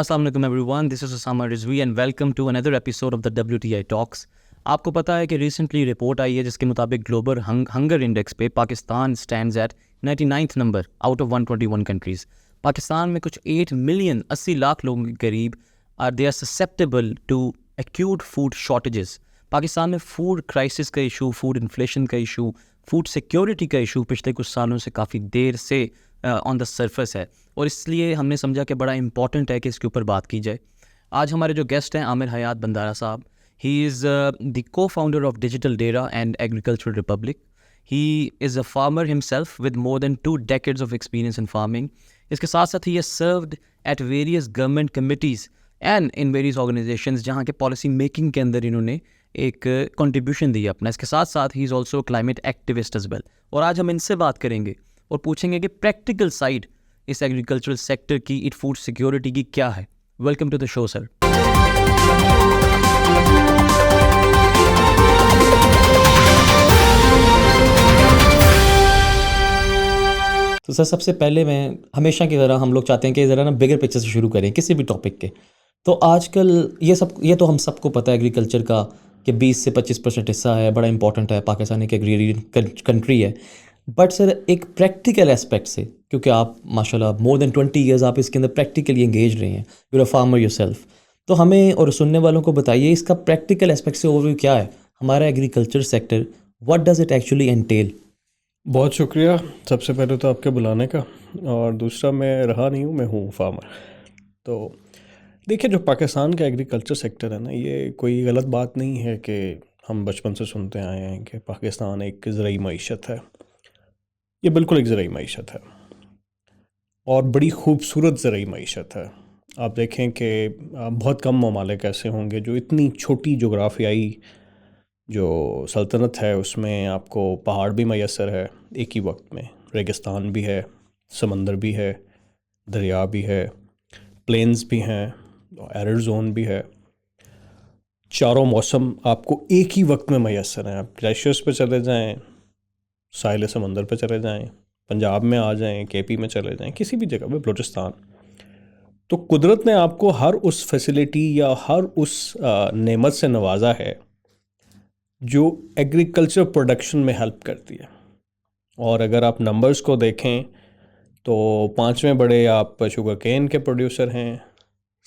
Assalamu alaikum everyone, this is Osama Rizvi and welcome to another episode of the WTI Talks. आपको पता है कि recently report आई है जिसके मुताबिक ग्लोबल हंगर इंडेक्स पे Pakistan stands at 99th number out of 121 countries. Pakistan में कुछ 8 मिलियन 80 लाख लोगों के करीब they are susceptible to acute food shortages. Pakistan में फूड क्राइसिस का इशू, फूड इन्फ्लेशन का इशू, फूड सिक्योरिटी का इशू पिछले कुछ सालों से काफ़ी देर से ऑन द सरफेस है और इसलिए हमने समझा कि बड़ा इंपॉर्टेंट है कि इसके ऊपर बात की जाए. आज हमारे जो गेस्ट हैं आमिर हयात बंदारा साहब. He is the co-founder of digital Dera and agricultural Republic. He is a farmer himself with more than 2 decades of experience in farming. इसके साथ साथ ही served at various government committees and in various organisations जहाँ के policy making के अंदर इन्होंने एक contribution दी अपना. इसके साथ साथ ही is also climate activist as well. और आज हम इनसे बात करेंगे और पूछेंगे कि प्रैक्टिकल साइड इस एग्रीकल्चरल सेक्टर की, इट फूड सिक्योरिटी की क्या है. Welcome to the show sir. तो सर सबसे पहले मैं हमेशा की तरह हम लोग चाहते हैं कि ज़रा ना बिगर पिक्चर से शुरू करें किसी भी टॉपिक के. तो आजकल ये तो हम सबको पता है एग्रीकल्चर का कि 20 से 25% हिस्सा है, बड़ा इंपॉर्टेंट है, पाकिस्तान एक एग्रीरियन कंट्री है. बट सर एक प्रैक्टिकल एस्पेक्ट से, क्योंकि आप माशाल्लाह मोर देन 20 ईयर्स आप इसके अंदर प्रैक्टिकली एंगेज रहे हैं, you are a farmer yourself, तो हमें और सुनने वालों को बताइए इसका प्रैक्टिकल एस्पेक्ट से ओवरव्यू क्या है हमारा agriculture sector, what does it actually entail. बहुत शुक्रिया सबसे पहले तो आपके बुलाने का, और दूसरा मैं रहा नहीं हूँ, मैं हूँ फार्मर. तो देखिए जो पाकिस्तान का एग्रीकल्चर सेक्टर है ना, ये कोई गलत बात नहीं है कि हम बचपन से सुनते आए हैं कि पाकिस्तान एक ज़राई मईशत है. ये बिल्कुल एक ज़राई मईशत है और बड़ी खूबसूरत ज़राई मईशत है. आप देखें कि बहुत कम ममालिक ऐसे होंगे जो इतनी छोटी जोग्राफियाई जो सल्तनत है उसमें आपको पहाड़ भी मैसर है एक ही वक्त में, रेगिस्तान भी है, समंदर भी है, दरिया भी है, प्लेन्स भी हैं, एरिड जोन भी है. चारों मौसम आपको एक ही वक्त में मैसर हैं. आप ग्लेशियर्स पे चले जाएं, साहिल समंदर पे चले जाएं, पंजाब में आ जाएं, केपी में चले जाएं, किसी भी जगह पे, बलूचिस्तान, तो कुदरत ने आपको हर उस फैसिलिटी या हर उस नेमत से नवाजा है जो एग्रीकल्चर प्रोडक्शन में हेल्प करती है. और अगर आप नंबर्स को देखें तो 5वें बड़े आप शुगर केन के प्रोड्यूसर हैं,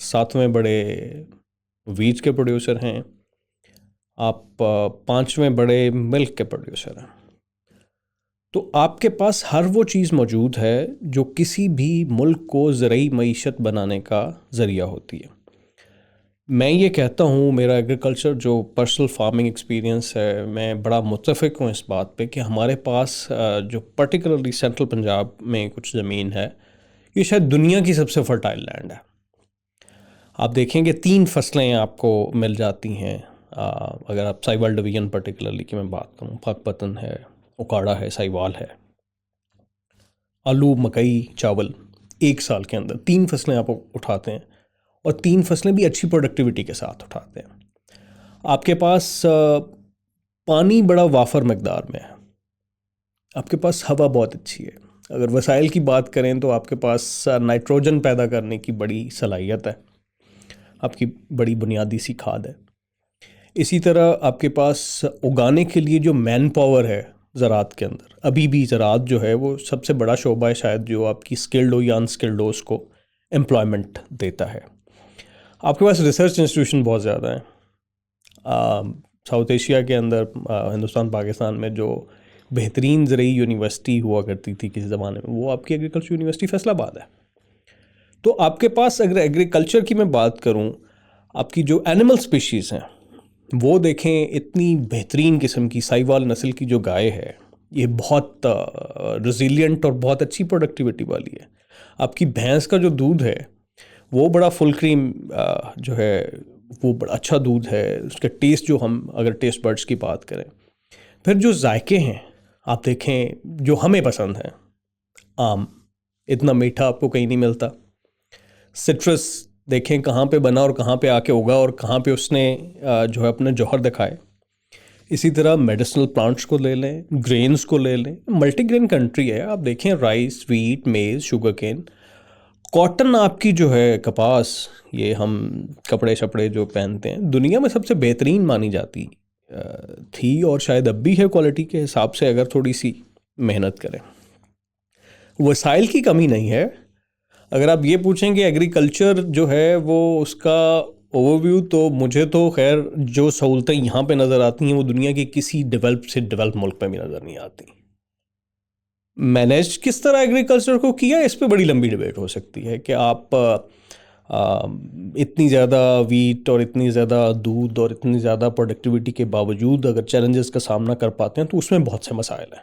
7वें बड़े वीट के प्रोड्यूसर हैं, आप 5वें बड़े मिल्क के प्रोड्यूसर हैं. तो आपके पास हर वो चीज़ मौजूद है जो किसी भी मुल्क को ज़राई मईशत बनाने का ज़रिया होती है. मैं ये कहता हूँ, मेरा एग्रीकल्चर जो पर्सनल फार्मिंग एक्सपीरियंस है, मैं बड़ा मुत्तफ़िक हूँ इस बात पे कि हमारे पास जो पर्टिकुलरली सेंट्रल पंजाब में कुछ ज़मीन है, ये शायद दुनिया की सबसे फर्टाइल लैंड है. आप देखेंगे 3 फसलें आपको मिल जाती हैं. अगर आप साहिवाल डिवीज़न पर्टिकुलरली की मैं बात करूँ, पाकपतन है, उकाड़ा है, साहिवाल है, आलू, मकई, चावल, एक साल के अंदर 3 फसलें आप उठाते हैं और 3 फसलें भी अच्छी प्रोडक्टिविटी के साथ उठाते हैं. आपके पास पानी बड़ा वाफर मकदार में है, आपके पास हवा बहुत अच्छी है. अगर वसाइल की बात करें तो आपके पास नाइट्रोजन पैदा करने की बड़ी सलाहियत है, आपकी बड़ी बुनियादी सी खाद है. इसी तरह आपके पास उगाने के लिए जो मैन पावर है ज़रात के अंदर, अभी भी ज़रात जो है वो सबसे बड़ा शोबा है शायद जो आपकी स्किल्ड हो या अनस्किल्ड हो उसको एम्प्लॉयमेंट देता है. आपके पास रिसर्च इंस्टीट्यूशन बहुत ज़्यादा हैं. साउथ एशिया के अंदर हिंदुस्तान पाकिस्तान में जो बेहतरीन ज़राई यूनिवर्सिटी हुआ करती थी किसी ज़माने में, वो आपकी एग्रीकल्चर यूनिवर्सिटी फैसलाबाद है. तो आपके पास अगर एग्रीकल्चर की मैं बात करूं, आपकी जो एनिमल स्पीशीज़ हैं वो देखें, इतनी बेहतरीन किस्म की साहिवाल नस्ल की जो गाय है, ये बहुत रेजिलिएंट और बहुत अच्छी प्रोडक्टिविटी वाली है. आपकी भैंस का जो दूध है वो बड़ा फुल क्रीम जो है वो बड़ा अच्छा दूध है. उसका टेस्ट, जो हम अगर टेस्ट बर्ड्स की बात करें, फिर जो जायके हैं आप देखें जो हमें पसंद है, आम इतना मीठा आपको कहीं नहीं मिलता. सिट्रस देखें कहाँ पे बना और कहाँ पे आके उगा और कहाँ पे उसने जो है अपने जौहर दिखाए. इसी तरह मेडिसिनल प्लांट्स को ले लें, ग्रेन्स को ले लें, मल्टीग्रेन कंट्री है. आप देखें राइस, वीट, मेज़, शुगर केन, कॉटन आपकी जो है कपास, ये हम कपड़े शपड़े जो पहनते हैं, दुनिया में सबसे बेहतरीन मानी जाती थी और शायद अब भी है क्वालिटी के हिसाब से, अगर थोड़ी सी मेहनत करें। वसाइल की कमी नहीं है। अगर आप ये पूछें कि एग्रीकल्चर जो है वो उसका ओवरव्यू, तो मुझे तो खैर जो सहूलतें यहाँ पे नज़र आती हैं वो दुनिया के किसी डेवलप मुल्क में भी नज़र नहीं आती। मैनेज किस तरह एग्रीकल्चर को किया, इस पे बड़ी लंबी डिबेट हो सकती है कि आप इतनी ज़्यादा वीट और इतनी ज़्यादा दूध और इतनी ज़्यादा प्रोडक्टिविटी के बावजूद अगर चैलेंजेस का सामना कर पाते हैं तो उसमें बहुत से मसाइल हैं।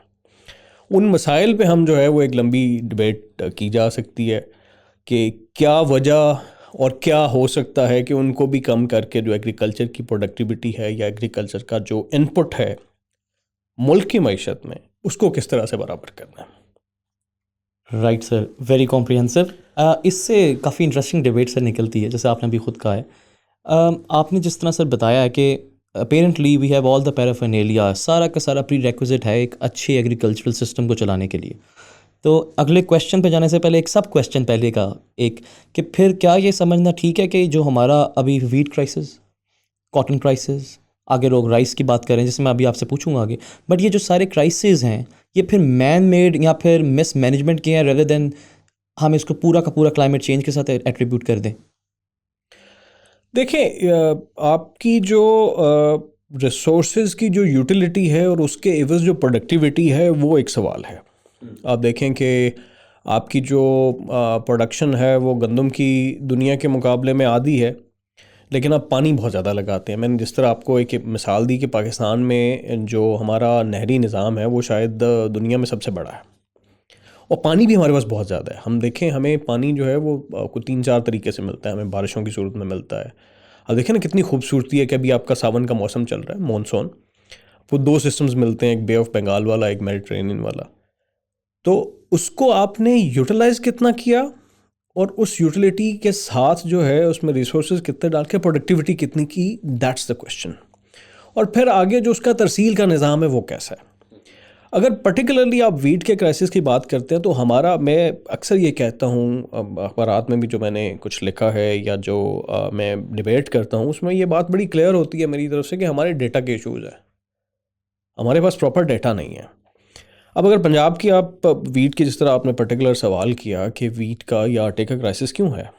उन मसाइल पे हम जो है वो एक लंबी डिबेट की जा सकती है कि क्या वजह और क्या हो सकता है कि उनको भी कम करके जो एग्रीकल्चर की प्रोडक्टिविटी है या एग्रीकल्चर का जो इनपुट है मुल्क की मईशत में, उसको किस तरह से बराबर करना है। Right sir, very comprehensive. इससे काफ़ी इंटरेस्टिंग डिबेट से निकलती है, जैसे आपने अभी खुद कहा है। आपने जिस तरह सर बताया है कि apparently we have all the paraphernalia, सारा का सारा प्री रेक्विजिट है एक अच्छे एग्रीकल्चरल सिस्टम को चलाने के लिए। तो अगले क्वेश्चन पे जाने से पहले एक सब क्वेश्चन पहले का एक, कि फिर क्या ये समझना ठीक है कि जो हमारा अभी वीट क्राइसिस, कॉटन क्राइसिस, आगे लोग राइस की बात करें जिसमें अभी आपसे पूछूंगा आगे, बट ये जो सारे क्राइसिस हैं ये फिर मैन मेड या फिर मिस मैनेजमेंट के हैं, रेदर देन हम इसको पूरा का पूरा क्लाइमेट चेंज के साथ एट्रीब्यूट कर दें? देखिए, आपकी जो रिसोर्सेज की जो यूटिलिटी है और उसके एवज जो प्रोडक्टिविटी है वो एक सवाल है। आप देखें कि आपकी जो प्रोडक्शन है वो गंदम की दुनिया के मुकाबले में आधी है, लेकिन आप पानी बहुत ज़्यादा लगाते हैं। मैंने जिस तरह आपको एक मिसाल दी कि पाकिस्तान में जो हमारा नहरी निज़ाम है वो शायद दुनिया में सबसे बड़ा है और पानी भी हमारे पास बहुत ज़्यादा है। हम देखें, हमें पानी जो है वो कुछ 3-4 तरीके से मिलता है। हमें बारिशों की सूरत में मिलता है। अब देखें ना कितनी खूबसूरती है कि अभी आपका सावन का मौसम चल रहा है, मानसून, वो 2 सिस्टम्स मिलते हैं, एक बे ऑफ बंगाल वाला, एक मेडिटेरेनियन वाला। तो उसको आपने यूटिलाइज़ कितना किया और उस यूटिलिटी के साथ जो है उसमें रिसोर्सेज कितने डाल के प्रोडक्टिविटी कितनी की, दैट्स द क्वेश्चन। और फिर आगे जो उसका तरसील का निज़ाम है वो कैसा है। अगर पर्टिकुलरली आप वीट के क्राइसिस की बात करते हैं तो हमारा, मैं अक्सर ये कहता हूँ, अखबारात में भी जो मैंने कुछ लिखा है या जो मैं डिबेट करता हूँ उसमें ये बात बड़ी क्लियर होती है मेरी तरफ से कि हमारे डेटा के इशूज़ हैं। हमारे पास प्रॉपर डेटा नहीं है। अब अगर पंजाब की आप वीट की, जिस तरह आपने पर्टिकुलर सवाल किया कि वीट का या आटे का क्राइसिस क्यों है,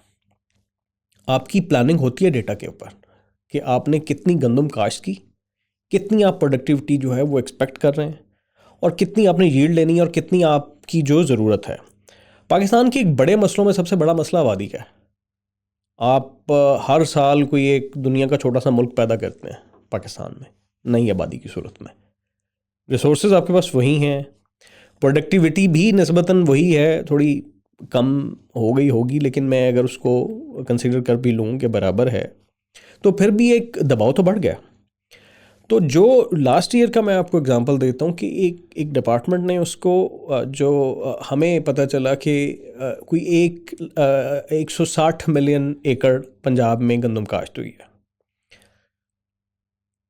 आपकी प्लानिंग होती है डेटा के ऊपर कि आपने कितनी गंदम काश्त की, कितनी आप प्रोडक्टिविटी जो है वो एक्सपेक्ट कर रहे हैं और कितनी आपने यील्ड लेनी है और कितनी आपकी जो ज़रूरत है। पाकिस्तान के एक बड़े मसलों में सबसे बड़ा मसला आबादी का है। आप हर साल कोई एक दुनिया का छोटा सा मुल्क पैदा करते हैं पाकिस्तान में नई आबादी की सूरत में। रिसोर्सेज आपके पास वही हैं, प्रोडक्टिविटी भी निस्बतन वही है, थोड़ी कम हो गई होगी, लेकिन मैं अगर उसको कंसिडर कर भी लूँ कि बराबर है तो फिर भी एक दबाव तो बढ़ गया। तो जो लास्ट ईयर का मैं आपको एग्जांपल देता हूँ कि एक डिपार्टमेंट ने उसको हमें पता चला कि कोई 160 मिलियन एकड़ पंजाब में गंदम काश्त हुई है।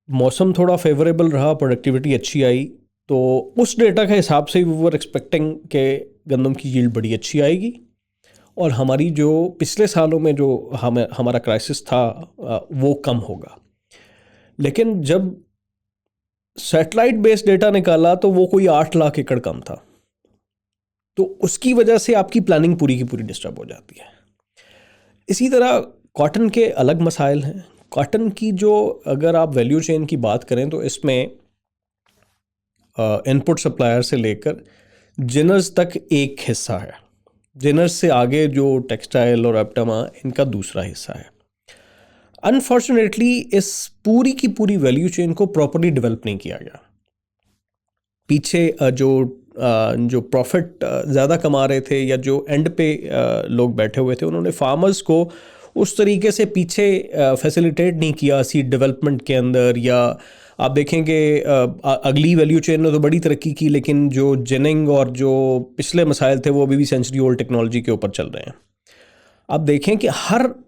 मौसम थोड़ा फेवरेबल रहा, प्रोडक्टिविटी अच्छी आई, तो उस डेटा के हिसाब से वी वर एक्सपेक्टिंग कि गंदम की यील्ड बड़ी अच्छी आएगी और हमारी जो पिछले सालों में जो हमारा क्राइसिस था वो कम होगा। लेकिन जब सैटेलाइट बेस्ड डेटा निकाला तो वो कोई 8 लाख एकड़ कम था, तो उसकी वजह से आपकी प्लानिंग पूरी की पूरी डिस्टर्ब हो जाती है। इसी तरह कॉटन के अलग मसाइल हैं। कॉटन की जो, अगर आप वैल्यू चेन की बात करें तो इसमें इनपुट सप्लायर से लेकर जिनर्स तक एक हिस्सा है, जिनर्स से आगे जो टेक्सटाइल और एप्टमा, इनका दूसरा हिस्सा है। अनफॉर्चुनेटली इस पूरी की पूरी वैल्यू चेन को प्रॉपर्ली डेवलप नहीं किया गया। पीछे जो प्रॉफिट ज़्यादा कमा रहे थे या जो एंड पे लोग बैठे हुए थे, उन्होंने फार्मर्स को उस तरीके से पीछे फैसिलिटेट नहीं किया सीड डेवलपमेंट के अंदर। या आप देखेंगे अगली वैल्यू चेन ने तो बड़ी तरक्की की, लेकिन जो जिनिंग और जो पिछले मसाइल थे वो अभी भी सेंचुरी ओल्ड टेक्नोलॉजी के ऊपर चल रहे हैं। आप देखें कि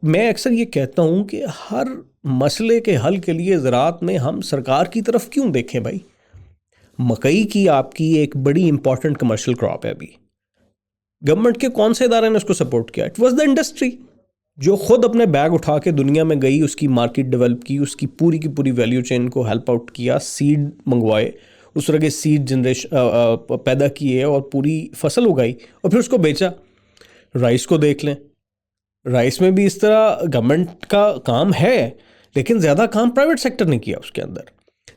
मैं अक्सर ये कहता हूँ कि हर मसले के हल के लिए ज़राअत में हम सरकार की तरफ क्यों देखें भाई। मकई की आपकी एक बड़ी इंपॉर्टेंट कमर्शियल क्रॉप है अभी, गवर्नमेंट के कौन से इदारे ने उसको सपोर्ट किया? इट वॉज द इंडस्ट्री, जो खुद अपने बैग उठा के दुनिया में गई, उसकी मार्केट डेवलप की, उसकी पूरी की पूरी वैल्यू चेन को हेल्प आउट किया, सीड मंगवाए, उस तरह के सीड जनरेशन पैदा किए और पूरी फसल उगाई और फिर उसको बेचा। राइस को देख लें, राइस में भी इस तरह गवर्नमेंट का काम है, लेकिन ज़्यादा काम प्राइवेट सेक्टर ने किया उसके अंदर।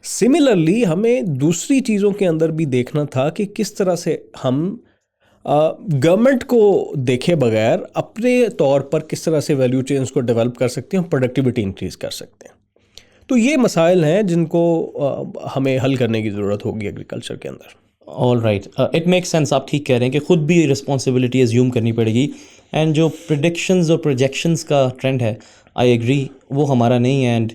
सिमिलरली हमें दूसरी चीज़ों के अंदर भी देखना था कि किस तरह से हम गवर्नमेंट को देखे बगैर अपने तौर पर किस तरह से वैल्यू चेन्स को डेवलप कर सकते हैं, प्रोडक्टिविटी इंक्रीज कर सकते हैं। तो ये मसाइल हैं जिनको हमें हल करने की ज़रूरत होगी एग्रीकल्चर के अंदर। All right, it makes sense. आप ठीक कह रहे हैं कि ख़ुद भी रिस्पॉन्सिबिलिटी एज्यूम करनी पड़ेगी, एंड जो प्रिडिक्शंस और प्रोजेक्शंस का ट्रेंड है, आई एग्री, वो हमारा नहीं है। एंड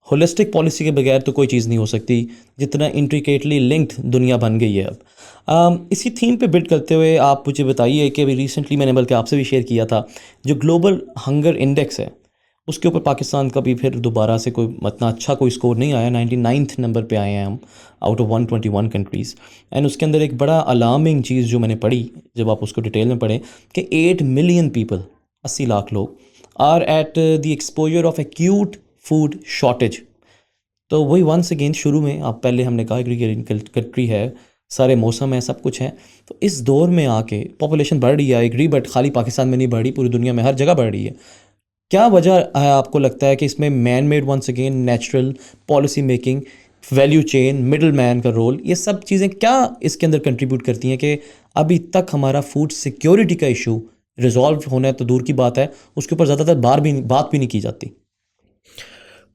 होलिस्टिक पॉलिसी के बगैर तो कोई चीज़ नहीं हो सकती, जितना इंट्रिकेटली लिंक्ड दुनिया बन गई है अब। इसी थीम पे बिल्ड करते हुए आप मुझे बताइए कि अभी रिसेंटली मैंने बल्कि आपसे भी शेयर किया था, जो ग्लोबल हंगर इंडेक्स है उसके ऊपर पाकिस्तान का भी फिर दोबारा से कोई इतना अच्छा कोई स्कोर नहीं आया। 99th नंबर पे आए हैं हम आउट ऑफ 121 कंट्रीज़। एंड उसके अंदर एक बड़ा अलार्मिंग चीज़ जो मैंने पढ़ी, जब आप उसको डिटेल में पढ़ें, कि 8 मिलियन पीपल, 80 लाख लोग, are at the exposure of acute food shortage. तो वही वंस अगेन शुरू में आप पहले हमने कहा एग्रीकल्चर कंट्री है, सारे मौसम है, सब कुछ है। तो इस दौर में आके पॉपुलेशन बढ़ रही है, एग्री, बट खाली पाकिस्तान में नहीं बढ़ रही, पूरी दुनिया में हर जगह बढ़ रही है। क्या वजह है आपको लगता है कि इसमें man made, once again natural policy making, value chain, middle man का रोल, ये सब चीज़ें क्या इसके अंदर कंट्रीब्यूट करती हैं कि अभी तक हमारा फूड सिक्योरिटी का इशू रिजॉल्व होना है तो दूर की बात है, उसके ऊपर ज़्यादातर बात भी नहीं की जाती।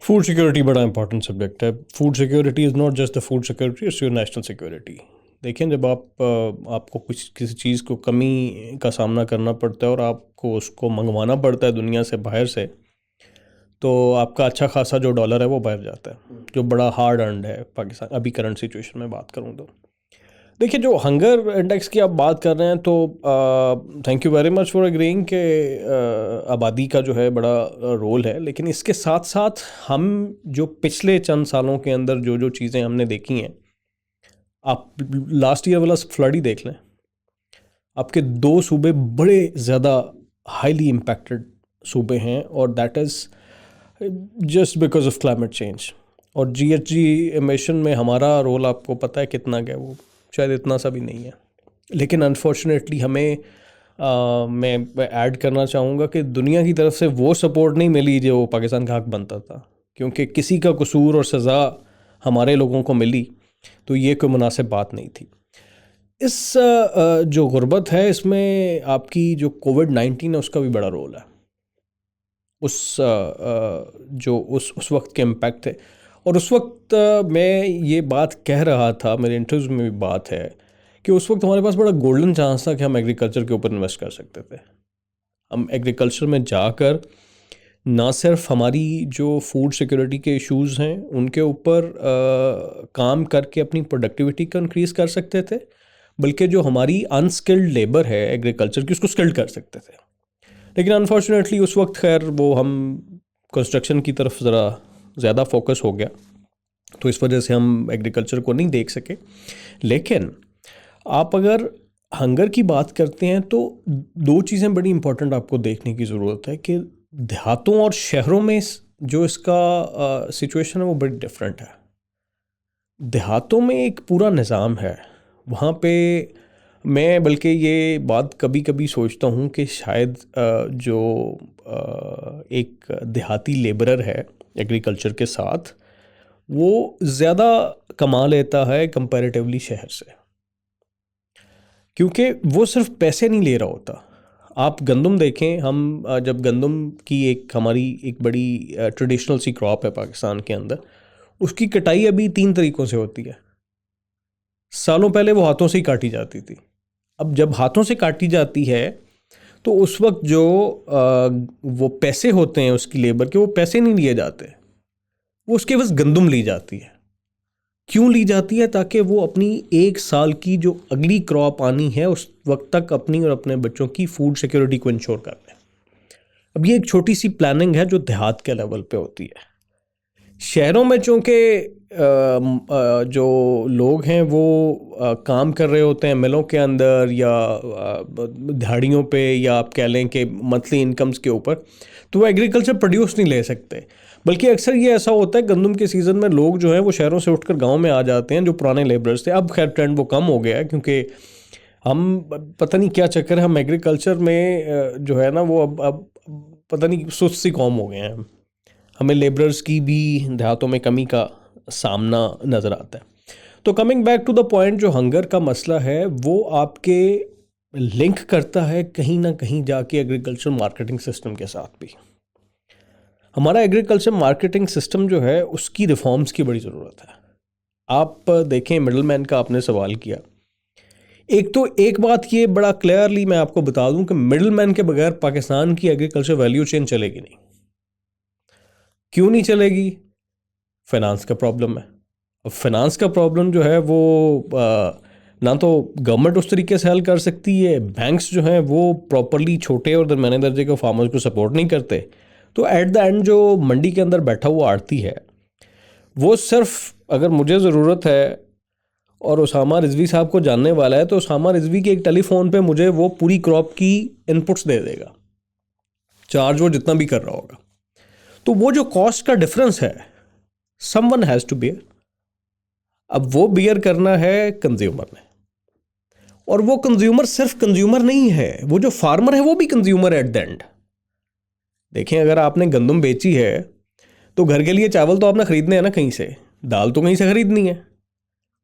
फूड सिक्योरिटी बड़ा इंपॉर्टेंट सब्जेक्ट है। Food security is not just the food security, it's your national security. देखिए, जब आपको किसी चीज़ को कमी का सामना करना पड़ता है और आपको उसको मंगवाना पड़ता है दुनिया से, बाहर से, तो आपका अच्छा खासा जो डॉलर है वो बाहर जाता है, जो बड़ा हार्ड अर्नड है पाकिस्तान अभी करंट सिचुएशन में बात करूँ तो। देखिए, जो हंगर इंडेक्स की आप बात कर रहे हैं, तो thank you very much for agreeing के आबादी का जो है बड़ा रोल है, लेकिन इसके साथ साथ हम जो पिछले चंद सालों के अंदर जो जो चीज़ें हमने देखी हैं, आप लास्ट ईयर वाला फ्लड ही देख लें। आपके 2 सूबे बड़े ज़्यादा हाईली इम्पैक्टेड सूबे हैं, और that is just because of climate change. और GHG एमिशन में हमारा रोल आपको पता है कितना क्या, वो शायद इतना सा भी नहीं है। लेकिन अनफॉर्चुनेटली हमें मैं ऐड करना चाहूँगा कि दुनिया की तरफ से वो सपोर्ट नहीं मिली जो पाकिस्तान का हक बनता था, क्योंकि किसी का कसूर और सज़ा हमारे लोगों को मिली, तो ये कोई मुनासिब बात नहीं थी। इस जो गुर्बत है, इसमें आपकी जो कोविड-19 है उसका भी बड़ा रोल है। जो उस वक्त के इम्पैक्ट थे, और उस वक्त मैं ये बात कह रहा था, मेरे इंटरव्यूज़ में भी बात है कि उस वक्त हमारे पास बड़ा गोल्डन चांस था कि हम एग्रीकल्चर के ऊपर इन्वेस्ट कर सकते थे। हम एग्रीकल्चर में जाकर ना सिर्फ हमारी जो फूड सिक्योरिटी के इश्यूज़ हैं उनके ऊपर काम करके अपनी प्रोडक्टिविटी को इंक्रीज़ कर सकते थे, बल्कि जो हमारी अनस्किल्ड लेबर है एग्रीकल्चर की, उसको स्किल्ड कर सकते थे। लेकिन अनफॉर्चुनेटली उस वक्त खैर वो हम कंस्ट्रक्शन की तरफ ज़रा ज़्यादा फोकस हो गया, तो इस वजह से हम एग्रीकल्चर को नहीं देख सके। लेकिन आप अगर हंगर की बात करते हैं तो 2 चीज़ें बड़ी इंपॉर्टेंट आपको देखने की ज़रूरत है कि देहातों और शहरों में जो इसका सिचुएशन है वो बड़ी डिफरेंट है। देहातों में एक पूरा निज़ाम है, वहाँ पे मैं बल्कि ये बात कभी कभी सोचता हूँ कि शायद जो एक देहाती लेबरर है एग्रीकल्चर के साथ, वो ज़्यादा कमा लेता है कंपैरेटिवली शहर से, क्योंकि वो सिर्फ पैसे नहीं ले रहा होता। आप गंदम देखें, हम जब गंदम की हमारी एक बड़ी ट्रेडिशनल सी क्रॉप है पाकिस्तान के अंदर, उसकी कटाई अभी 3 तरीक़ों से होती है। सालों पहले वो हाथों से ही काटी जाती थी। अब जब हाथों से काटी जाती है तो उस वक्त जो वो पैसे होते हैं उसकी लेबर के, वो पैसे नहीं लिए जाते, वो उसके बस गंदम ली जाती है। क्यों ली जाती है? ताकि वो अपनी 1 साल की जो अगली क्रॉप आनी है उस वक्त तक अपनी और अपने बच्चों की फूड सिक्योरिटी को इंश्योर कर लें। अब ये एक छोटी सी प्लानिंग है जो देहात के लेवल पे होती है। शहरों में चूँकि जो लोग हैं वो काम कर रहे होते हैं मिलों के अंदर या दिहाड़ियों पे, या आप कह लें कि मंथली इनकम्स के ऊपर, तो वो एग्रीकल्चर प्रोड्यूस नहीं ले सकते। बल्कि अक्सर ये ऐसा होता है गंदम के सीज़न में लोग जो हैं वो शहरों से उठकर गांव में आ जाते हैं, जो पुराने लेबरर्स थे। अब खैर ट्रेंड वो कम हो गया है, क्योंकि हम पता नहीं क्या चक्कर है, हम एग्रीकल्चर में जो है ना वो अब पता नहीं सुस्त सी कौम हो गए हैं। हमें लेबरर्स की भी देहातों में कमी का सामना नज़र आता है। तो coming back to the point, जो हंगर का मसला है वो आपके लिंक करता है कहीं ना कहीं जाके एग्रीकल्चर मार्केटिंग सिस्टम के साथ भी। हमारा एग्रीकल्चर मार्केटिंग सिस्टम जो है उसकी रिफॉर्म्स की बड़ी ज़रूरत है। आप देखें, मिडल मैन का आपने सवाल किया, एक बात ये बड़ा क्लियरली मैं आपको बता दूं कि मिडल मैन के बगैर पाकिस्तान की एग्रीकल्चर वैल्यू चेन चलेगी नहीं। क्यों नहीं चलेगी? फाइनेंस का प्रॉब्लम है। अब फाइनेंस का प्रॉब्लम जो है वो ना तो गवर्नमेंट उस तरीके से हल कर सकती है, बैंक्स जो हैं वो प्रॉपरली छोटे और दरमियाने दर्जे के फार्मर्स को सपोर्ट नहीं करते। तो एट द एंड जो मंडी के अंदर बैठा हुआ आड़ती है वो सिर्फ, अगर मुझे ज़रूरत है और उसामा रिजवी साहब को जानने वाला है, तो उसामा रिजवी के एक टेलीफोन पे मुझे वो पूरी क्रॉप की इनपुट्स दे देगा, चार्ज वो जितना भी कर रहा होगा। तो वो जो कॉस्ट का डिफरेंस है, समवन हैज़ टू बियर। अब वो बियर करना है कंज्यूमर ने, और वो कंज्यूमर सिर्फ कंज्यूमर नहीं है, वो जो फार्मर है वो भी कंज्यूमर एट द एंड। देखें, अगर आपने गंदम बेची है तो घर के लिए चावल तो आपने खरीदने हैं ना कहीं से, दाल तो कहीं से खरीदनी है।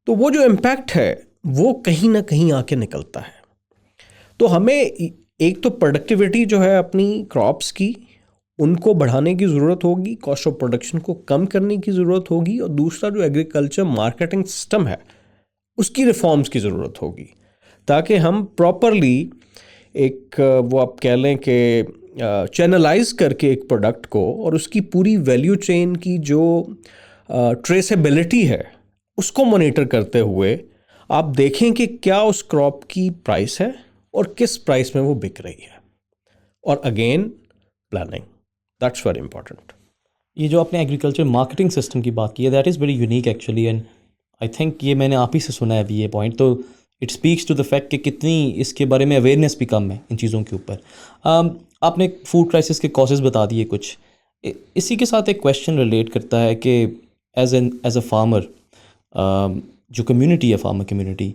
तो वो जो इम्पैक्ट है वो कहीं ना कहीं आके निकलता है। तो हमें एक तो प्रोडक्टिविटी जो है अपनी क्रॉप्स की, उनको बढ़ाने की ज़रूरत होगी, कॉस्ट ऑफ प्रोडक्शन को कम करने की ज़रूरत होगी, और दूसरा जो एग्रीकल्चर मार्केटिंग सिस्टम है उसकी रिफॉर्म्स की ज़रूरत होगी, ताकि हम प्रॉपरली एक वो आप कह लें कि चैनलाइज करके एक प्रोडक्ट को और उसकी पूरी वैल्यू चेन की जो ट्रेसेबिलिटी है उसको मॉनिटर करते हुए आप देखें कि क्या उस क्रॉप की प्राइस है और किस प्राइस में वो बिक रही है। और again planning, that's very important. ये जो आपने एग्रीकल्चर मार्केटिंग सिस्टम की बात की है, that is very unique actually, and I think ये मैंने आप ही से सुना है अभी ये पॉइंट। तो it speaks to the fact कि कितनी इसके बारे में अवेयरनेस भी कम है इन चीज़ों के ऊपर। आपने फूड क्राइसिस के कॉजेज़ बता दिए कुछ। इसी के साथ एक क्वेश्चन रिलेट करता है कि एज अ फार्मर, जो कम्युनिटी है, फार्मर कम्युनिटी,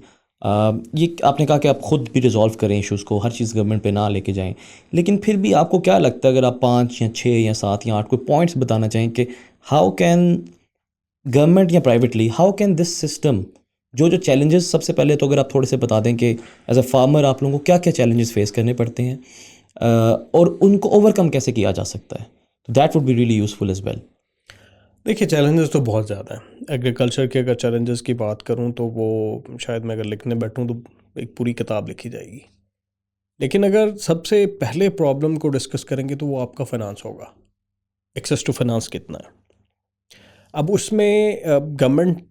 ये आपने कहा कि आप ख़ुद भी रिजॉल्व करें इशूज़ को, हर चीज़ गवर्नमेंट पे ना लेके जाएं, लेकिन फिर भी आपको क्या लगता है, अगर आप 5 या 6 या 7 या 8 कोई पॉइंट्स बताना चाहें कि हाउ कैन गवर्नमेंट या privately, how can this system, जो चैलेंजेस, सबसे पहले तो अगर आप थोड़े से बता दें कि एज अ फार्मर आप लोगों को क्या क्या चैलेंजेस फेस करने पड़ते हैं, और उनको ओवरकम कैसे किया जा सकता है, तो that would be really useful as well. देखिए, चैलेंजेस तो बहुत ज़्यादा हैं। एग्रीकल्चर के अगर चैलेंजेस की बात करूं तो वो शायद मैं अगर लिखने बैठूं तो एक पूरी किताब लिखी जाएगी। लेकिन अगर सबसे पहले प्रॉब्लम को डिस्कस करेंगे तो वो आपका फाइनेंस होगा। एक्सेस टू फाइनेंस कितना है? अब उसमें गवर्नमेंट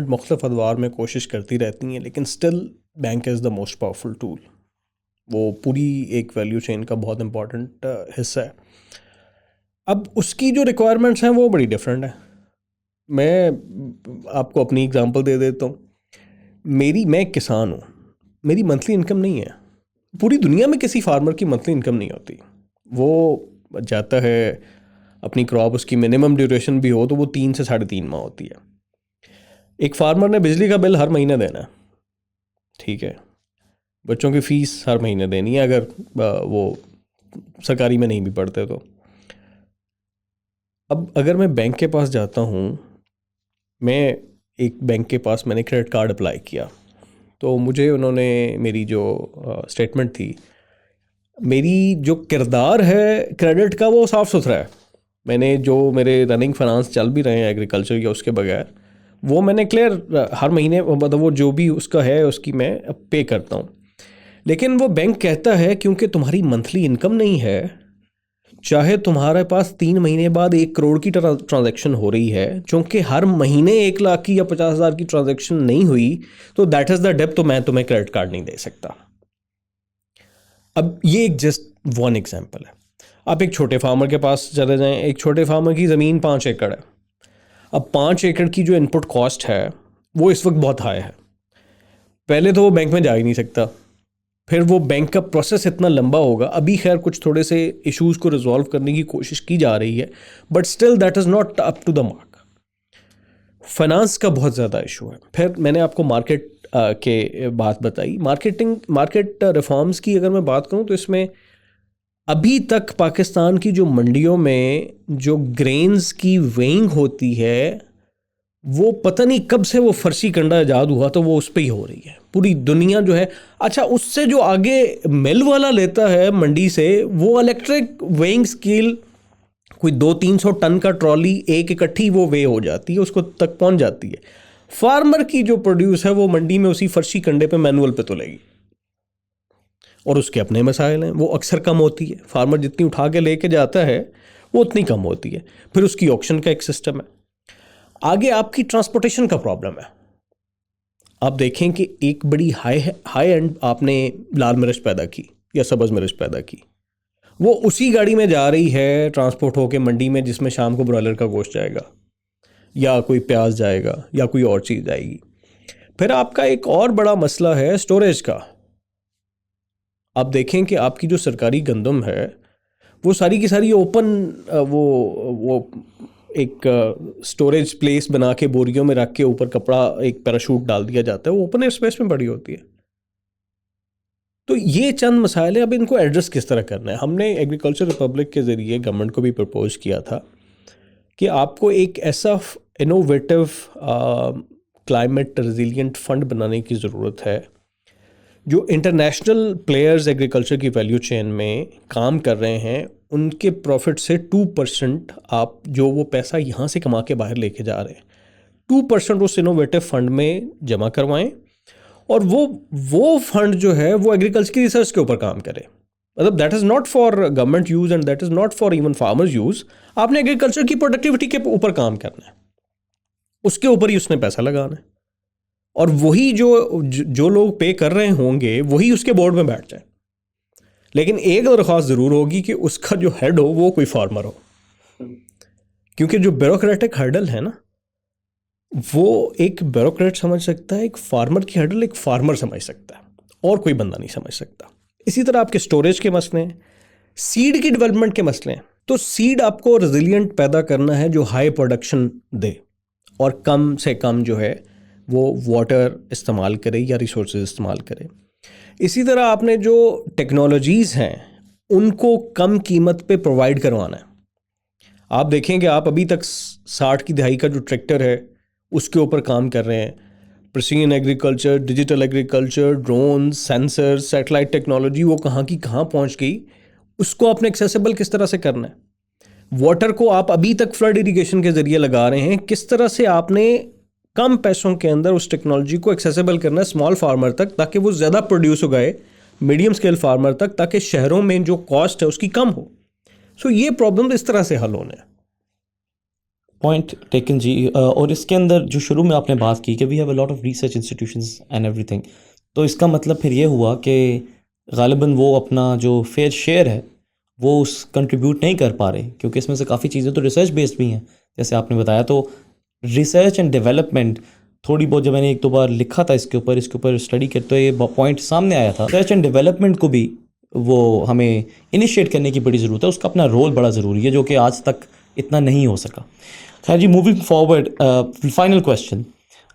मुख्तलिफ अदवार में कोशिश करती रहती हैं, लेकिन still bank is the most powerful tool. वो पूरी एक वैल्यू चेन का बहुत इंपॉर्टेंट हिस्सा है। अब उसकी जो रिक्वायरमेंट्स हैं वो बड़ी डिफरेंट है। मैं आपको अपनी एग्जांपल दे देता हूँ। मैं एक किसान हूँ, मेरी मंथली इनकम नहीं है। पूरी दुनिया में किसी फार्मर की मंथली इनकम नहीं होती। वो जाता है अपनी क्रॉप, उसकी मिनिमम ड्यूरेशन भी हो तो वो 3 से 3.5 माह होती है। एक फार्मर ने बिजली का बिल हर महीने देना है, ठीक है, बच्चों की फ़ीस हर महीने देनी है अगर वो सरकारी में नहीं भी पढ़ते तो। अब अगर मैं बैंक के पास जाता हूँ, मैं एक बैंक के पास मैंने क्रेडिट कार्ड अप्लाई किया, तो मुझे उन्होंने मेरी जो स्टेटमेंट थी, मेरी जो किरदार है क्रेडिट का वो साफ़ सुथरा है। मैंने जो मेरे रनिंग फाइनेंस चल भी रहे हैं एग्रीकल्चर या उसके बगैर, वो मैंने क्लियर हर महीने, मतलब वो जो भी उसका है उसकी मैं पे करता हूँ। लेकिन वो बैंक कहता है क्योंकि तुम्हारी मंथली इनकम नहीं है, चाहे तुम्हारे पास 3 महीने बाद 1 करोड़ की ट्रांजैक्शन हो रही है, चूँकि हर महीने 1 लाख की या 50,000 की ट्रांजैक्शन नहीं हुई, तो दैट इज़ द डेप्थ, तो मैं तुम्हें क्रेडिट कार्ड नहीं दे सकता। अब ये एक जस्ट वन एग्जाम्पल है। आप एक छोटे फार्मर के पास चले जाएं, एक छोटे फार्मर की ज़मीन 5 एकड़ है। अब 5 एकड़ की जो इनपुट कॉस्ट है वो इस वक्त बहुत हाई है। पहले तो वो बैंक में जा ही नहीं सकता, फिर वो बैंक का प्रोसेस इतना लंबा होगा। अभी खैर कुछ थोड़े से इश्यूज़ को रिजॉल्व करने की कोशिश की जा रही है, but still that is not up to the mark. Finance का बहुत ज़्यादा इशू है। फिर मैंने आपको मार्केट के बात बताई। मार्केट रिफॉर्म्स की अगर मैं बात करूं तो इसमें अभी तक पाकिस्तान की जो मंडियों में जो ग्रेन्स की वेइंग होती है वो पता नहीं कब से वो फर्शी कंडा आज़ाद हुआ तो वो उस पर ही हो रही है पूरी दुनिया जो है। अच्छा, उससे जो आगे मिल वाला लेता है मंडी से, वो इलेक्ट्रिक वेइंग स्केल कोई 200-300 टन का ट्रॉली एक इकट्ठी वो वे हो जाती है, उसको तक पहुंच जाती है। फार्मर की जो प्रोड्यूस है वो मंडी में उसी फर्शी कंडे पे मैनुअल पे तुलेगी, और उसके अपने मसाइल हैं, वो अक्सर कम होती है। फार्मर जितनी उठा के लेके जाता है वो उतनी कम होती है। फिर उसकी ऑक्शन का एक सिस्टम है। आगे आपकी ट्रांसपोर्टेशन का प्रॉब्लम है। आप देखें कि एक बड़ी हाई एंड आपने लाल मिर्च पैदा की या सब्ज़ मिर्च पैदा की, वो उसी गाड़ी में जा रही है ट्रांसपोर्ट होके मंडी में जिसमें शाम को ब्रॉयलर का गोश्त जाएगा या कोई प्याज जाएगा या कोई और चीज़ जाएगी। फिर आपका एक और बड़ा मसला है स्टोरेज का। आप देखें कि आपकी जो सरकारी गंदम है वो सारी की सारी ओपन, वो एक स्टोरेज प्लेस बना के बोरियों में रख के ऊपर कपड़ा एक पैराशूट डाल दिया जाता है, वो ओपन एयर स्पेस में पड़ी होती है। तो ये चंद मसाइल हैं। अब इनको एड्रेस किस तरह करना है? हमने एग्रीकल्चर रिपब्लिक के ज़रिए गवर्नमेंट को भी प्रपोज किया था कि आपको एक ऐसा इनोवेटिव क्लाइमेट रेजिलिएंट फंड बनाने की ज़रूरत है जो इंटरनेशनल प्लेयर्स एग्रीकल्चर की वैल्यू चेन में काम कर रहे हैं, उनके प्रॉफिट से 2% आप जो वो पैसा यहाँ से कमा के बाहर लेके जा रहे हैं 2% उस इनोवेटिव फंड में जमा करवाएं, और वो फंड जो है वो एग्रीकल्चर की रिसर्च के ऊपर काम करे। मतलब that is not for government use and that is not for even farmers use. आपने एग्रीकल्चर की प्रोडक्टिविटी के ऊपर काम करना है, उसके ऊपर ही उसने पैसा लगाना है, और वही जो लोग पे कर रहे होंगे वही उसके बोर्ड में बैठ जाए। लेकिन एक दरख्वास्त ज़रूर होगी कि उसका जो हेड हो वो कोई फार्मर हो, क्योंकि जो ब्यूरोक्रेटिक हर्डल है ना, वो एक ब्यूरोक्रेट समझ सकता है, एक फार्मर की हर्डल एक फार्मर समझ सकता है, और कोई बंदा नहीं समझ सकता। इसी तरह आपके स्टोरेज के मसले हैं, सीड की डेवलपमेंट के मसले हैं। तो सीड आपको रेजिलिएंट पैदा करना है जो हाई प्रोडक्शन दे और कम से कम जो है वो वाटर इस्तेमाल करे या रिसोर्सेज इस्तेमाल करे। इसी तरह आपने जो टेक्नोलॉजीज़ हैं उनको कम कीमत पे प्रोवाइड करवाना है। आप देखें कि आप अभी तक 60 की दहाई का जो ट्रैक्टर है उसके ऊपर काम कर रहे हैं। Precision agriculture, digital agriculture, drone, sensor, satellite technology वो कहाँ की कहाँ पहुँच गई, उसको आपने एक्सेसिबल किस तरह से करना है। वाटर को आप अभी तक फ्लड इरिगेशन के ज़रिए लगा रहे हैं, किस तरह से आपने कम पैसों के अंदर उस टेक्नोलॉजी को एक्सेसिबल करना है स्मॉल फार्मर तक, ताकि वो ज़्यादा प्रोड्यूस उगाए, मीडियम स्केल फार्मर तक, ताकि शहरों में जो कॉस्ट है उसकी कम हो। सो ये प्रॉब्लम इस तरह से हल होने हैं। पॉइंट टेकन जी। और इसके अंदर जो शुरू में आपने बात की कि we have a lot of research institutions and everything, तो इसका मतलब फिर ये हुआ कि ग़ालिबन वो अपना जो फेयर शेयर है वो उस कंट्रीब्यूट नहीं कर पा रहे, क्योंकि इसमें से काफ़ी चीज़ें तो रिसर्च बेस्ड भी हैं जैसे आपने बताया। तो रिसर्च एंड डेवलपमेंट थोड़ी बहुत, जब मैंने एक दो बार लिखा था इसके ऊपर स्टडी करते हुए ये पॉइंट सामने आया था, रिसर्च एंड डेवलपमेंट को भी वो हमें इनिशिएट करने की बड़ी ज़रूरत है, उसका अपना रोल बड़ा ज़रूरी है जो कि आज तक इतना नहीं हो सका। खैर जी, moving forward, final question,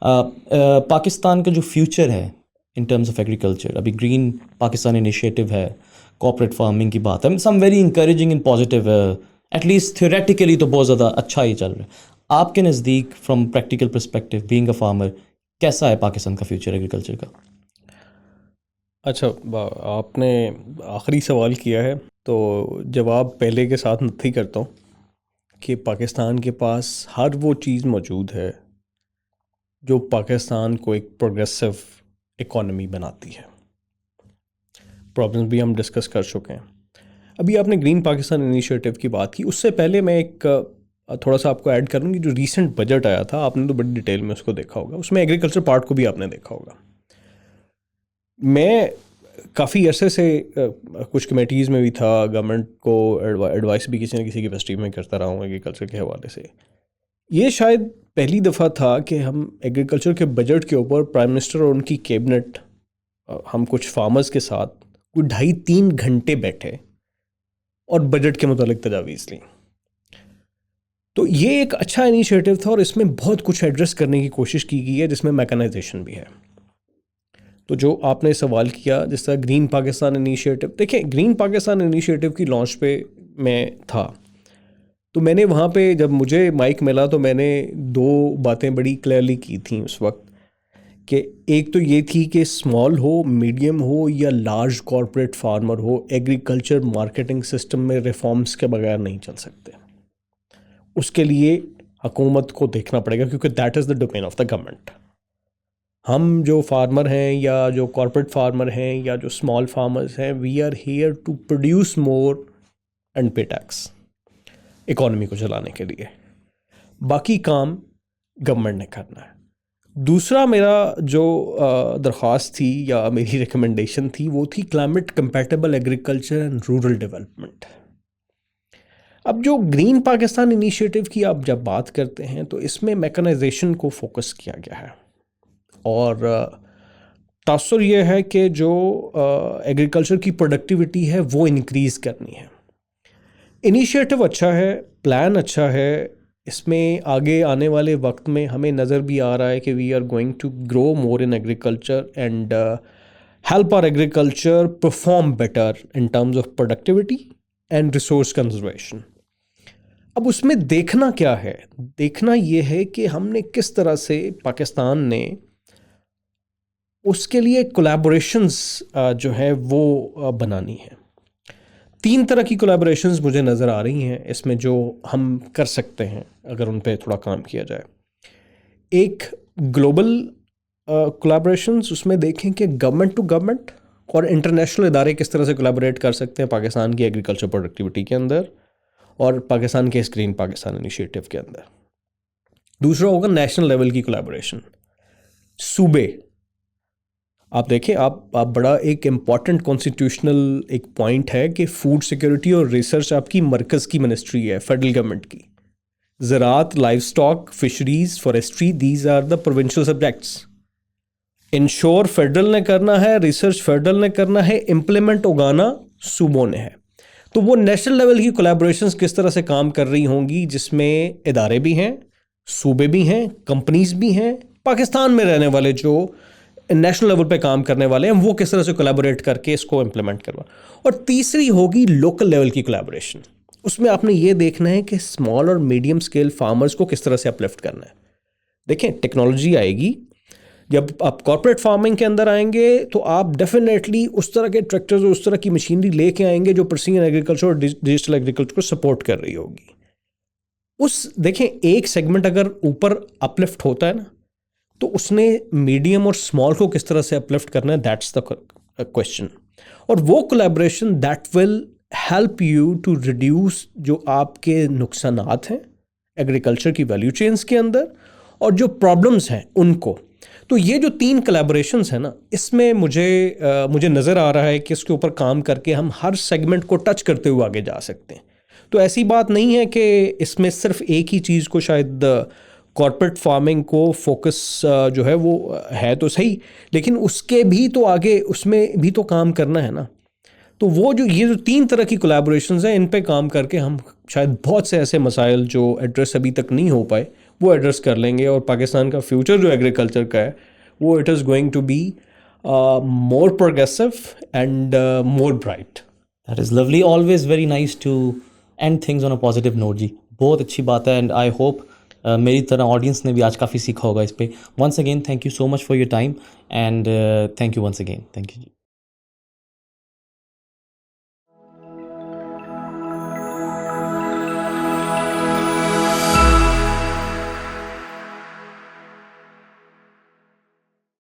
Pakistan का जो फ्यूचर है इन टर्म्स ऑफ एग्रीकल्चर, अभी ग्रीन पाकिस्तान इनिशिएटिव है, कॉर्पोरेट फार्मिंग की बात है, some very encouraging in positive, at least theoretically तो बहुत ज़्यादा अच्छा ही चल रहा है। आपके नज़दीक from practical perspective being a farmer, कैसा है पाकिस्तान का फ्यूचर एग्रीकल्चर का? अच्छा, आपने आखिरी सवाल किया है तो जवाब पहले के साथ नहीं करता हूँ कि पाकिस्तान के पास हर वो चीज़ मौजूद है जो पाकिस्तान को एक प्रोग्रेसिव इकॉनमी बनाती है। प्रॉब्लम्स भी हम डिस्कस कर चुके हैं। अभी आपने ग्रीन पाकिस्तान इनिशिएटिव की बात की, उससे पहले मैं एक थोड़ा सा आपको ऐड करूँगी। जो रीसेंट बजट आया था, आपने तो बड़ी डिटेल में उसको देखा होगा, उसमें एग्रीकल्चर पार्ट को भी आपने देखा होगा। मैं काफ़ी अरसे से कुछ कमेटीज़ में भी था, गवर्नमेंट को एडवाइस भी किसी न किसी कैपेसिटी में करता रहा हूँ एग्रीकल्चर के हवाले से। ये शायद पहली दफ़ा था कि हम एग्रीकल्चर के बजट के ऊपर प्राइम मिनिस्टर और उनकी कैबिनेट, हम कुछ फार्मर्स के साथ कुछ 2.5-3 घंटे बैठे और बजट के मुतालिक तजावीज़ ली। तो ये एक अच्छा इनिशिएटिव था और इसमें बहुत कुछ एड्रेस करने की कोशिश की गई है, जिसमें मैकेनाइजेशन भी है। तो जो आपने सवाल किया, जिस तरह ग्रीन पाकिस्तान इनिशिएटिव, देखिए ग्रीन पाकिस्तान इनिशिएटिव की लॉन्च पे मैं था, तो मैंने वहाँ पे जब मुझे माइक मिला तो मैंने 2 बातें बड़ी क्लियरली की थी उस वक्त, कि एक तो ये थी कि स्मॉल हो, मीडियम हो या लार्ज कॉरपोरेट फार्मर हो, एग्रीकल्चर मार्केटिंग सिस्टम में रिफॉर्म्स के बगैर नहीं चल सकते। उसके लिए हुकूमत को देखना पड़ेगा, क्योंकि that is the domain of the government. हम जो फार्मर हैं या जो कॉरपोरेट फार्मर हैं या जो स्मॉल फार्मर्स हैं, we are here to produce more and pay tax economy को चलाने के लिए। बाकी काम गवर्नमेंट ने करना है। दूसरा मेरा जो दरख्वास्त थी या मेरी रिकमेंडेशन थी, वो थी climate compatible agriculture and rural development. अब जो ग्रीन पाकिस्तान इनिशिएटिव की आप जब बात करते हैं तो इसमें मैकेनाइजेशन को फोकस किया गया है और तासुर ये है कि जो एग्रीकल्चर की प्रोडक्टिविटी है वो इंक्रीज़ करनी है। इनिशिएटिव अच्छा है, प्लान अच्छा है। इसमें आगे आने वाले वक्त में हमें नज़र भी आ रहा है कि we are going to grow more in agriculture and help our agriculture perform better in terms of productivity and resource conservation. अब उसमें देखना क्या है? देखना ये है कि हमने किस तरह से पाकिस्तान ने उसके लिए कोलैबोरेशंस जो है वो बनानी है। 3 तरह की कोलैबोरेशंस मुझे नज़र आ रही हैं इसमें जो हम कर सकते हैं अगर उन पे थोड़ा काम किया जाए। एक ग्लोबल कोलैबोरेशंस, उसमें देखें कि गवर्नमेंट टू गवर्नमेंट और इंटरनेशनल इदारे किस तरह से कोलैबोरेट कर सकते हैं पाकिस्तान की एग्रीकल्चर प्रोडक्टिविटी के अंदर और पाकिस्तान के स्क्रीन पाकिस्तान इनिशिएटिव के अंदर। दूसरा होगा नेशनल लेवल की कोलैबोरेशन। सूबे, आप देखें, आप बड़ा एक इम्पॉर्टेंट कॉन्स्टिट्यूशनल एक पॉइंट है कि फूड सिक्योरिटी और रिसर्च आपकी मरकज़ की मिनिस्ट्री है, फेडरल गवर्नमेंट की। ज़राअत, live stock, fisheries, forestry, these are the provincial subjects. Ensure federal ने करना है, रिसर्च फेडरल ने करना है, इम्प्लीमेंट उगाना सूबों ने है। तो वो नेशनल लेवल की कोलैबोरेशंस किस तरह से काम कर रही होंगी, जिसमें इदारे भी हैं, सूबे भी हैं, कंपनीज भी हैं, पाकिस्तान में रहने वाले जो नेशनल लेवल पे काम करने वाले हैं, वो किस तरह से कोलैबोरेट करके इसको इम्प्लीमेंट करवा। और तीसरी होगी लोकल लेवल की कोलैबोरेशन। उसमें आपने ये देखना है कि स्मॉल और मीडियम स्केल फार्मर्स को किस तरह से अपलिफ्ट करना है। देखें, टेक्नोलॉजी आएगी, जब आप कॉर्पोरेट फार्मिंग के अंदर आएंगे तो आप डेफिनेटली उस तरह के ट्रैक्टर्स और उस तरह की मशीनरी लेके आएंगे जो प्रिसीजन एग्रीकल्चर और डिजिटल एग्रीकल्चर को सपोर्ट कर रही होगी। देखें, एक सेगमेंट अगर ऊपर अपलिफ्ट होता है ना, तो उसने मीडियम और स्मॉल को किस तरह से अपलिफ्ट करना है, दैट्स द क्वेश्चन। और वो collaboration that will help you to reduce जो आपके नुकसानात हैं एग्रीकल्चर की वैल्यू चेन्स के अंदर और जो प्रॉब्लम्स हैं उनको। तो ये जो 3 कोलैबोरेशंस हैं ना, इसमें मुझे नज़र आ रहा है कि इसके ऊपर काम करके हम हर सेगमेंट को टच करते हुए आगे जा सकते हैं। तो ऐसी बात नहीं है कि इसमें सिर्फ एक ही चीज़ को, शायद कॉर्पोरेट फार्मिंग को फोकस जो है वो है तो सही, लेकिन उसके भी तो आगे उसमें भी तो काम करना है ना। तो ये जो 3 तरह की कोलैबोरेशंस हैं, इन पे काम करके हम शायद बहुत से ऐसे मसाइल जो एड्रेस अभी तक नहीं हो पाए वो एड्रेस कर लेंगे और पाकिस्तान का फ्यूचर जो एग्रीकल्चर का है वो it is going to be more progressive and more bright. That is lovely, always very nice to end things on a positive note जी। बहुत अच्छी बात है एंड आई होप मेरी तरह ऑडियंस ने भी आज काफ़ी सीखा होगा इस पे। Once again thank you so much for your time and thank you once again, thank you ji.